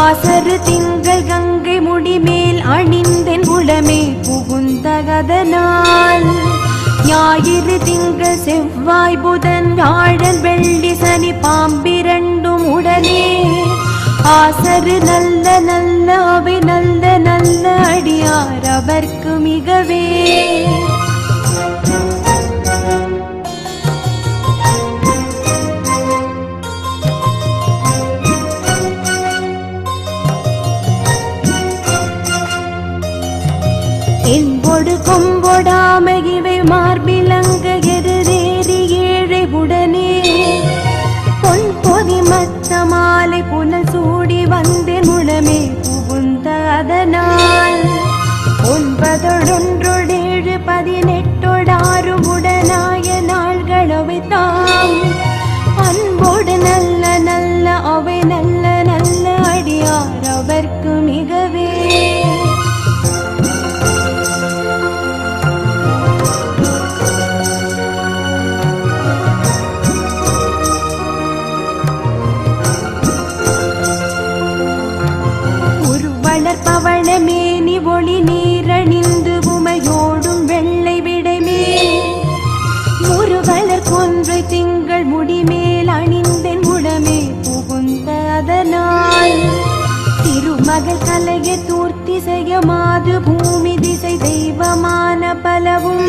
ஆசரு திங்கள் கங்கை முடிமேல் அணிந்தென் உளமே புகுந்தகதனால் ஞாயிறு திங்கள் செவ்வாய் புதன் வியாழன் வெள்ளி சனி பாம்பிரண்டும் உடனே ஆசரு நல்ல நல்ல அவை நல்ல நல்ல அடியார் அவர்க்கு மிகவே என்பொடு கொம்பொடாம இவை மார்பிலங்க எதிரேறி ஏழை உடனே பொன் பொதி மத்த மாலை புனல் சூடி வந்தேன் உளமே புகுந்த அதனால் 9 18 உடனாய நாள்களவை தாம் அன்போடு நல்ல நல்ல அவை நல்ல நல்ல அடியார் அவர்க்கு மிகவே பவளமேனி ஒளி நீரணிந்து உமையோடும் வெள்ளை விடைமே முருகலர் கொன்றை திங்கள் முடிமேல் அணிந்தென் உடமே புகுந்த அதனால் திருமகள் கலைய தூர்த்தி செய்ய மாது பூமி திசை தெய்வமான பலவும்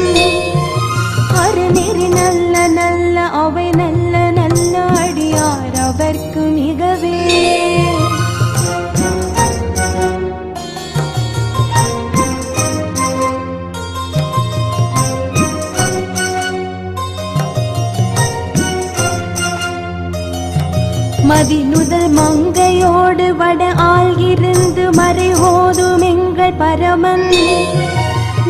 அருநெறி நல்ல நல்ல அவை நல்ல நல்ல அடியார் அவர்க்கு மிகவே மதிநுதல் மங்கையோடு வட ஆள்கிருந்து மறைவோதும் எங்கள் பரமன்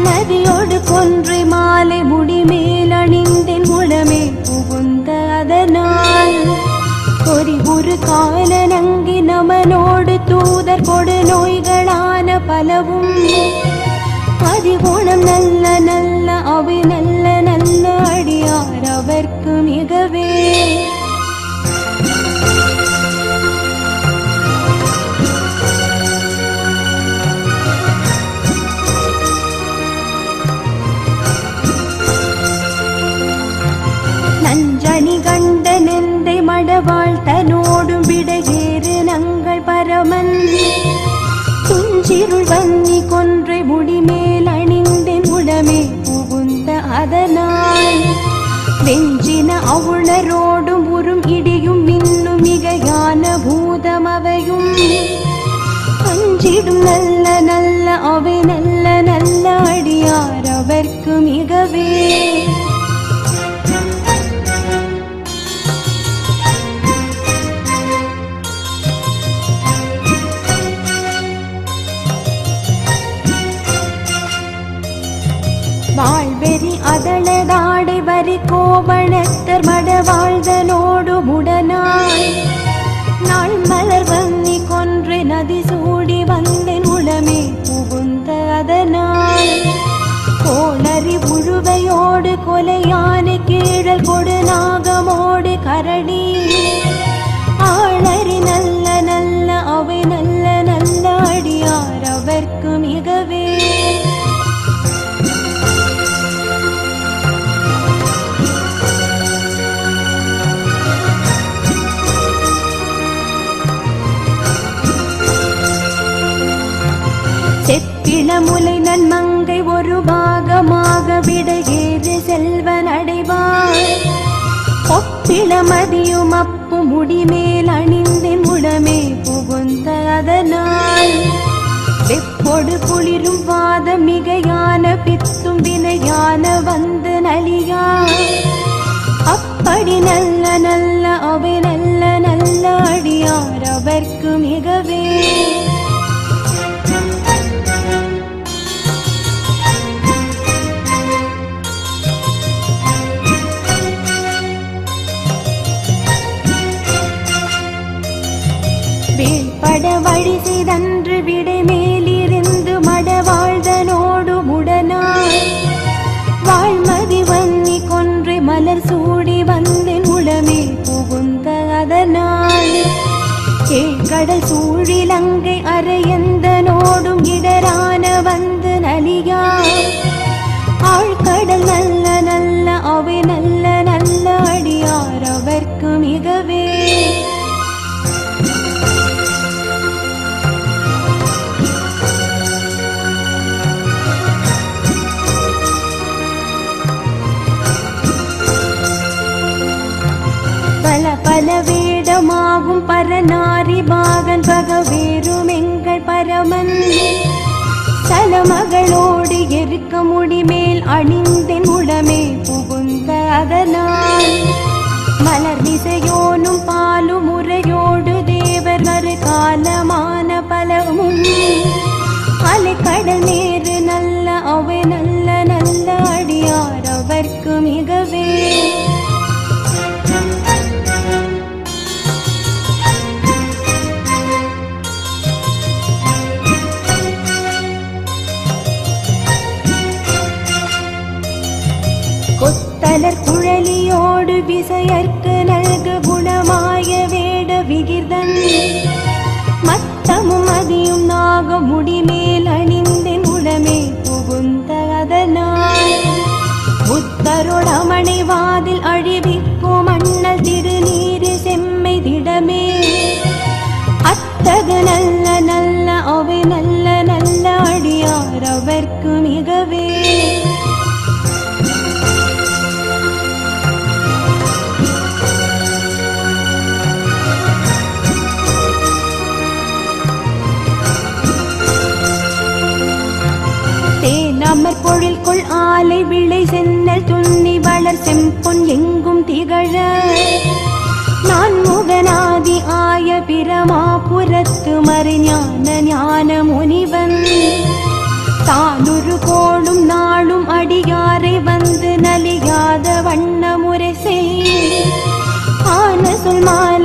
நதியோடு கொன்றை மாலை முடிமேல் அணிந்தென் உளமே புகுந்த அதனால் ஒரு ஒரு காலனங்கி நமனோடு தூதர் கொடு நோய்களான பலவும் அதிகுணம் நல்ல நல்ல அவை நல்ல நல்ல அடியார் அவர்க்கு மிகவே நஞ்சணி கண்ட நெந்தை மடவாள் தனோடும் விடையேறு நங்கள் பரமன் துஞ்சிருள் வன்னி கொன்றை முடிமேல் அணிந்தென் உடமே புகுந்த அதனால் வெஞ்சின அவுணரோடும் உறும் இடியும் மின்னும் மிகையான பூதமவையும் அஞ்சிடும் நல்ல நல்ல அவை நல்ல நல்ல அடியார் அவர்க்கு மிகவே வாழ்வெறி அதளதாடை வரி கோவணத்தர் மடவாழ்தனோடு உடனாய் நாள் மலர் வன்னி கொன்றை நதி சூடி வந்தென் உளமே புகுந்த அதனால் கோளறி உழுவையோடு கொலையான கீழல் கொடு நாகமோடு கரடி ஆளறி நல்ல நல்ல அவை நல்ல நல்ல அடியார் அவர்க்கு மிகவே செப்பிளமுலை நன்மங்கை ஒரு பாகமாக விடையேறு செல்வன் அடைவார் ஒப்பிளமதியும் அப்பு முடிமேல் அணிந்தென் உடமே புகுந்த அதனால் வெப்பொடு குளிரும் வாத மிகையான பித்தும் வினையான வந்து நலியா அப்படி நல்ல நல்ல அவை நல்ல நல்ல அடியார் அவர்க்கு மிகவே வேள்பட வழி செய்தன்று விடை மேலிருந்து மடவாழ்தனோடு உடனாய் வாழ்மதி வன்னி கொன்றை மலர் சூடி வந்தென் உளமே புகுந்த அதனால் கேழ்கடல் சூழிலங்க மிகவே. பல பல வேடமாகும் பரநாரி பாகன் பகவேறும் எங்கள் பரமன் சலமகளோடு எருக்க முடிமேல் அணிந்தென் உடமே புகுந்த அதனால் மலர் விசையோனும் பாலும் முறையோடு தேவர் வரு காலமான பலவும் அலைக்கடல் நேரு நல்ல அவை நல்ல நல்ல அடியார் அவர்க்கு மிகவே. கொத்தலர் குழலியோடு விசையற்கு நல்கு குணமாய வேட விகிர்தன் மத்தமும் அதியும் நாக முடிமேல் அணிந்தென் உடமே புகுந்த அதனால் புத்தருடமனை வாதில் அழிவிக்கும் அண்ணல் திருநீரு செம்மை திடமே அத்தகு நல்ல நல்ல அவை நல்ல நல்ல அடியார் அவர்க்கு மிகவே. தேனமர் பொழில்கொள் ஆலை விளை சென்னல் துண்ணி வளர் செம்பொன் எங்கும் திகழ நான் முகநாதி ஆய பிரமாபுரத்து மறிஞான ஞான முனிவன் தானுரு கோளும் நாளும் அடியாரை வந்து நலியாத வண்ண முறை செய் ஆன சொல் மாலை